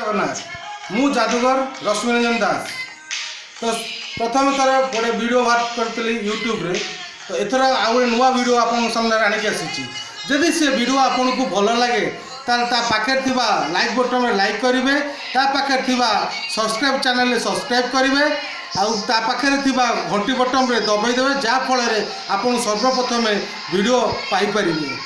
जगन्नाथ मु जादूगर रश्मि रंजन दास। तो प्रथम थर गोटे वीडियो बात करी यूट्यूब रे, तो एथर आउ गोटे नुआ वीडियो आपन सामने आनिक आसी। जदि से वीडियो आपन को भल लगे ताल ता पाखे थिबा लाइक बटन में लाइक करेंगे, ता पाखे थिबा सब्सक्राइब चैनल में सब्सक्राइब करेंगे, आउ ता पाखे थिबा घंटी बटन में दबाई देवे, जहाँ फल आपन सर्वप्रथम वीडियो पाई परिबे।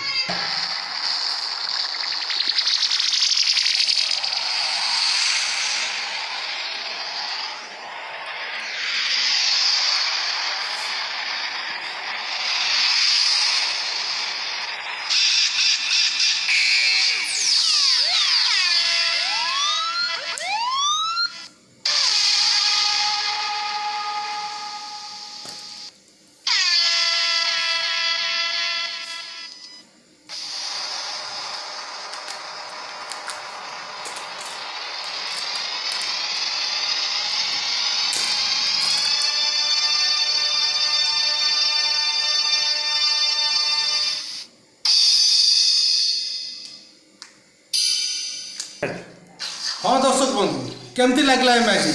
हाँ दर्शक बंधु, केमती लगला मैजिक?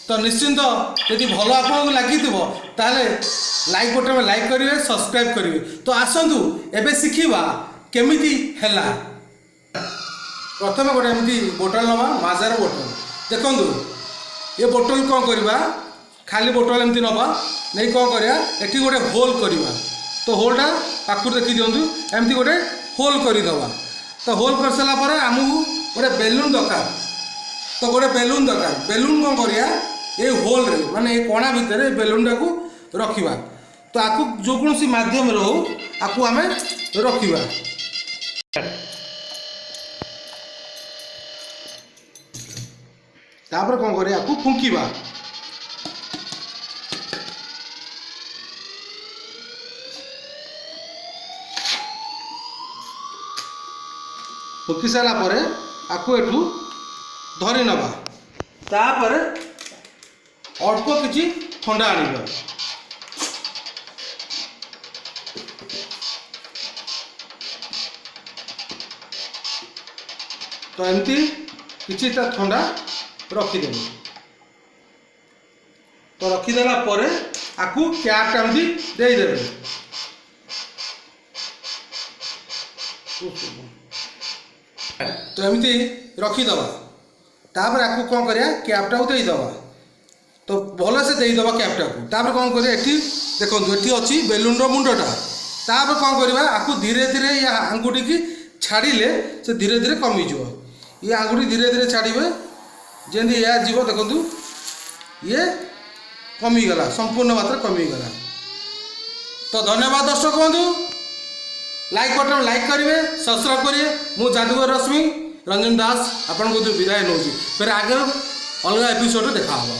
तो निश्चिंत यदि भल आपको लगी ताले लाइक बटन में लाइक करेंगे, सब्सक्राइब करेंगे। तो आसतु एबे शिखा केमिति हैला। प्रथम गोटे एमती बोतल नवा, माजार बोतल देखु। ये बोतल कौन करवा, खाली बोतल एमती नवा नहीं कौन करा, एटी गोटे होल करवा। तो होलटा पाखु देखी दिंतु, एमती गोटे होल करदे। तो होल कर सारा पर आमको गोटे बेलून दरकार। तो गोटे बेलून दरकार। बेलून कौन करिया, ये होल रे माने ये कोणा भितर बेलून टाकू रखिबा। तो आकु जो कोनसी माध्यम रे हो आकु आमे रखिबा। तापर कौन करिया, आकु फुंकीबा। फुंकी सारा पर आकु एठू धरी नवा। तापर अल्प किछि ठंडा आनिबा। तो एमती किछि ता ठंडा रखिदेबे। तो रखिदेला पर आकु कैप एमती दे देबे। तो एमती रखिदबा। तापर आकु कौन करिया, कैपटा को देदबा। तो भल से देदबा कैपटा को। तापर कौन करिया, एठी देखंतु एठी अछि बेलून रो मुंडटा। तापर कौन करिया, आकु धीरे धीरे या आंगुठी की छाड़िले से धीरे धीरे कमी जिवो। ये आंगुठी धीरे धीरे छाड़िबे, जेंदी या जीव देखंतु ये कमी गला, संपूर्ण मात्रा कमी गला। तो धन्यवाद दर्शक बंधु, लाइक बटन लाइक करेंगे, सब्सक्राइब करिए। मु जादूगर रश्मि रंजन दास आपन को विदाय नौची। फिर आगे अलग एपिसोड देखा होगा।